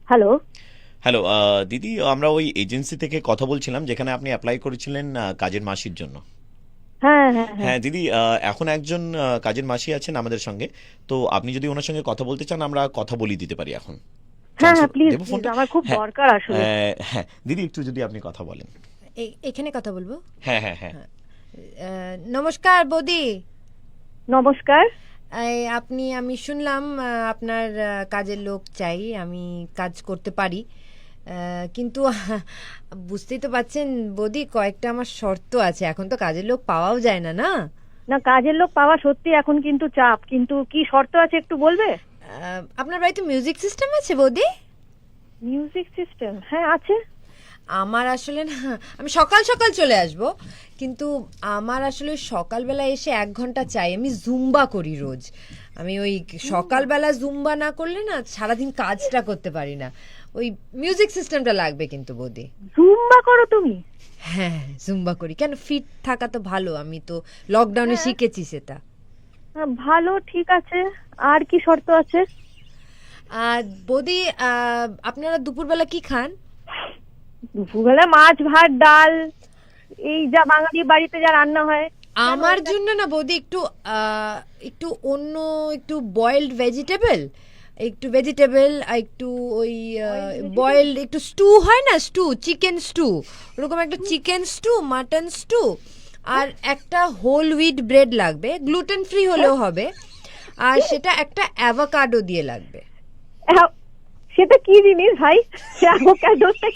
Hello. Hello দিদি, আমরা ওই এজেন্সি থেকে কথা বলছিলাম যেখানে আপনি অ্যাপ্লাই করেছিলেন কাজের মাসির জন্য। হ্যাঁ, হ্যাঁ, হ্যাঁ। হ্যাঁ দিদি, এখন একজন কাজের মাসি আছেন আমাদের সঙ্গে। তো আপনি যদি ওনার সঙ্গে কথা বলতে চান আমরা কথা বলিয়ে দিতে পারি এখন। হ্যাঁ, চান্স হ্যাঁ, প্লিজ, দেবো প্লিজ, ফোনটা? আমার খুব হ্যাঁ। দরকার আসলে। হ্যাঁ দিদি, একটু যদি আপনি কথা বলেন। এখানে কথা বলবো। হ্যাঁ হ্যাঁ হ্যাঁ। নমস্কার বৌদি। নমস্কার। আমি শুনলাম আপনার কাজের লোক চাই, আমি কাজ করতে পারি, কিন্তু বুঝতেই তো পাচ্ছেন বৌদি, কয়েকটা আমার শর্ত আছে, এখন তো কাজের লোক পাওয়াও যায় না, না? না, কাজের লোক পাওয়া সত্যি এখন কিন্তু চাপ, কিন্তু কি শর্ত আছে একটু বলবে? আপনার বাড়িতে মিউজিক সিস্টেম আছে বৌদি? মিউজিক সিস্টেম, হ্যাঁ আছে। আমার আসলে না, আমি সকাল সকাল চলে আসব, কিন্তু আমার আসলে সকালবেলা এসে 1 ঘন্টা চাই, আমি জুম্বা করি রোজ। আমি ওই সকালবেলা জুম্বা না করলে না সারাদিন কাজটা করতে পারি না। ওই মিউজিক সিস্টেমটা লাগবে কিন্তু বৌদি। জুম্বা করো তুমি? হ্যাঁ, জুম্বা করি। কেন, ফিট থাকা তো ভালো, আমি তো লকডাউনে শিখেছি সেটা। হ্যাঁ, ভালো, ঠিক আছে। আর কি শর্ত আছে? আর বৌদি, আপনারা দুপুরবেলা কি খান? দুপুরবেলা মাছ ভাত ডাল, এই যা বাঙালি বাড়িতে যা রান্না হয়। আমার জন্য না বৌদি একটু একটু অন্য, একটু বয়েলড ভেজিটেবল, একটু ওই বয়েলড, একটু স্টু হয় না, স্টু, চিকেন স্টু, ওরকম একটা চিকেন স্টু, মাটন স্টু, আর একটা হোল হুইট ব্রেড লাগবে, গ্লুটেন ফ্রি হলেও হবে, আর সেটা একটা অ্যাভোকাডো দিয়ে লাগবে। সেটা কি জিনিস ভাই?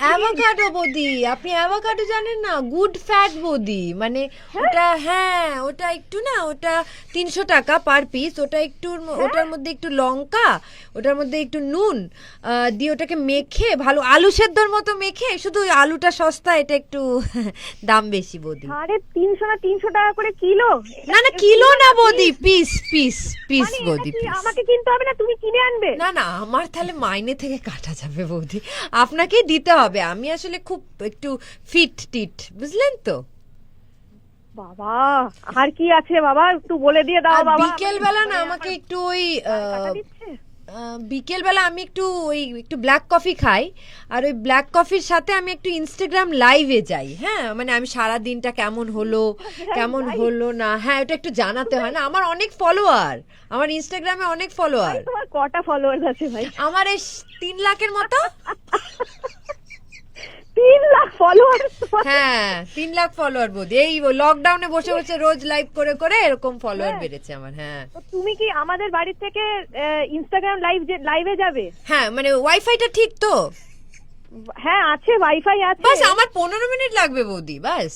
অ্যাভোকাডো বৌদি, আপনি অ্যাভোকাডো জানেন না? গুড ফ্যাট বৌদি, মানে ওটা, হ্যাঁ ওটা একটু না, ওটা 300 টাকা পার পিস। ওটা একটু, ওটার মধ্যে একটু লঙ্কা, ওটার মধ্যে একটু নুন দিয়ে ওটাকে মেখে ভালো আলু সেদ্ধর মতো মেখে, শুধু ওই আলুটা সস্তা, এটা একটু দাম বেশি বৌদি। 350 না 300 টাকা করে কিলো? না না, কিলো না বৌদি, পিস পিস পিস বৌদি, পিস। আমাকে কিনতে হবে না, তুমি কিনে আনবে? না না, আমার তাহলে মাইনে থেকে কাটা যাবে বৌদি, আপনাকেই দিতে হবে। আমি আসলে খুব একটু ফিট টিট, বুঝলেন তো? বাবা, আর কি আছে বাবা, একটু বলে দিয়ে দাও বাবা। বিকেল বেলা না আমাকে একটু ওই টাকা দিচ্ছে? বিকেল বেলা আমি একটু ব্ল্যাক কফি খাই, আর ওই ব্ল্যাক কফির সাথে আমি একটু ইনস্টাগ্রাম লাইভে যাই। হ্যাঁ, মানে আমি সারা দিনটা কেমন হলো কেমন হলো না, হ্যাঁ ওটা একটু জানাতে হয় না? আমার অনেক ফলোয়ার, আমার ইনস্টাগ্রামে অনেক ফলোয়ার। তোমার কটা ফলোয়ার্স আছে ভাই? আমার এই 3 লাখের মতো। 3 লাখ ফলোয়ার? হ্যাঁ, 3 লাখ ফলোয়ার বৌদি, এই লকডাউনে বসে বসে রোজ লাইভ করে করে এরকম ফলোয়ার বেড়েছে আমার। হ্যাঁ, তুমি কি আমাদের বাড়ি থেকে ইনস্টাগ্রাম লাইভে যাবে? হ্যাঁ মানে ওয়াইফাইটা ঠিক তো? হ্যাঁ আছে, ওয়াইফাই আছে। বাস আমার 15 মিনিট লাগবে বৌদি, বাস।